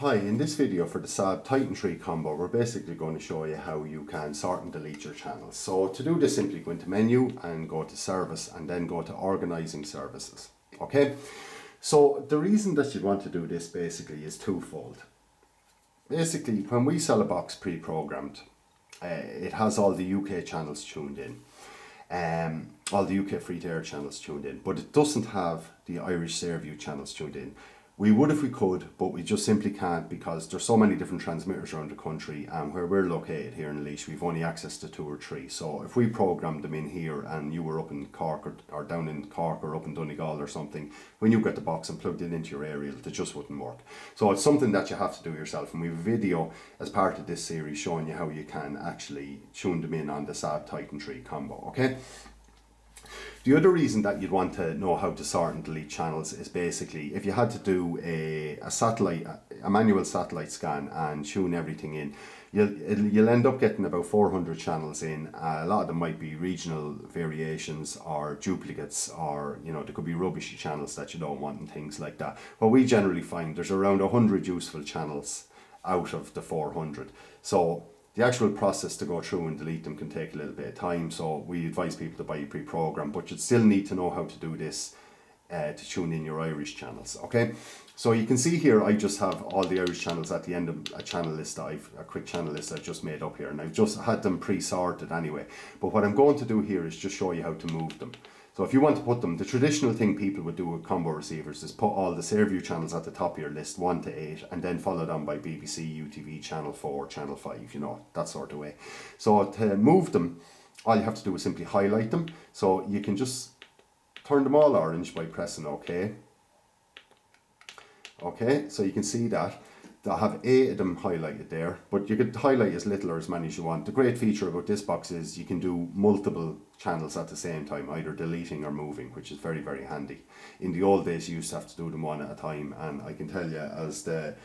Hi, in this video for the SAB Titan Tree combo, we're basically going to show you how you can sort and delete your channels. So to do this, simply go into menu and go to service and then go to organizing services. Okay, so the reason that you want to do this basically is twofold. Basically, when we sell a box pre-programmed, it has all the UK channels tuned in. All the UK free-to-air channels tuned in, but it doesn't have the Irish SAB channels tuned in. We would if we could, but we just simply can't because there's so many different transmitters around the country, and where we're located here in Laois, we've only access to 2 or 3. So if we programmed them in here and you were up in Cork or down in Cork or up in Donegal or something, when you get the box and plugged it into your aerial, it just wouldn't work. So it's something that you have to do yourself, and we have a video as part of this series showing you how you can actually tune them in on the SAB Titan Tree combo, okay? The other reason that you'd want to know how to sort and delete channels is basically if you had to do a manual satellite scan and tune everything in, you'll end up getting about 400 channels in. A lot of them might be regional variations or duplicates, or there could be rubbishy channels that you don't want and things like that. What we generally find, there's around 100 useful channels out of the 400. So the actual process to go through and delete them can take a little bit of time, so we advise people to buy a pre-program, but you'd still need to know how to do this to tune in your Irish channels, okay? So you can see here I just have all the Irish channels at the end of a channel list, a quick channel list I've just made up here, and I've just had them pre-sorted anyway. But what I'm going to do here is just show you how to move them. So if you want to put them, the traditional thing people would do with combo receivers is put all the SAB channels at the top of your list, 1 to 8, and then followed on by BBC, UTV, Channel 4, Channel 5, that sort of way. So to move them, all you have to do is simply highlight them. So you can just turn them all orange by pressing OK. Okay, so you can see that. They'll have 8 of them highlighted there, but you could highlight as little or as many as you want. The great feature about this box is you can do multiple channels at the same time, either deleting or moving, which is very, very handy. In the old days, you used to have to do them one at a time, and I can tell you, as the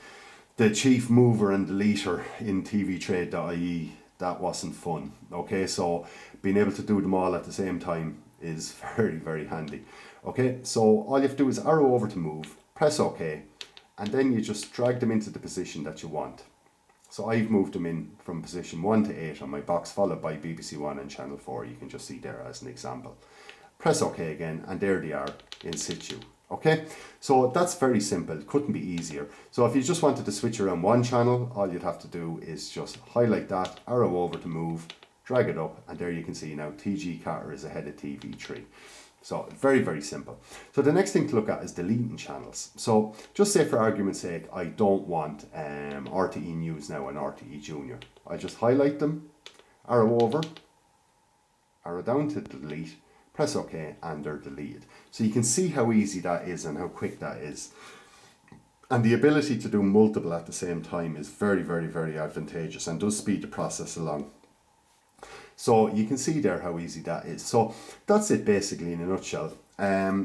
chief mover and deleter in tvtrade.ie, that wasn't fun. Okay, so being able to do them all at the same time is very, very handy. Okay, so all you have to do is arrow over to move, press OK, and then you just drag them into the position that you want. So I've moved them in from position 1 to 8 on my box, followed by BBC One and Channel 4. You can just see there as an example. Press OK again, and there they are in situ. Okay, so that's very simple. It couldn't be easier. So if you just wanted to switch around one channel, all you'd have to do is just highlight that, arrow over to move, drag it up, and there you can see now TG Carter is ahead of TV3. So very, very simple. So the next thing to look at is deleting channels. So just say for argument's sake, I don't want RTE News now and RTE Junior. I just highlight them, arrow over, arrow down to delete, press OK, and they're deleted. So you can see how easy that is and how quick that is. And the ability to do multiple at the same time is very, very, very advantageous and does speed the process along. So you can see there how easy that is. So that's it basically in a nutshell.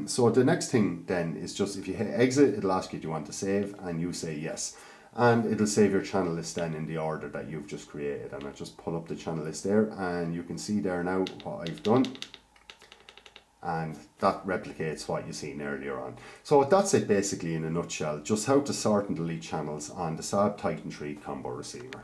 So the next thing then is just if you hit exit, it'll ask you do you want to save, and you say yes. And it'll save your channel list then in the order that you've just created. And I just pull up the channel list there, and you can see there now what I've done. And that replicates what you've seen earlier on. So that's it basically in a nutshell, just how to sort and delete channels on the SAB Titan Tree combo receiver.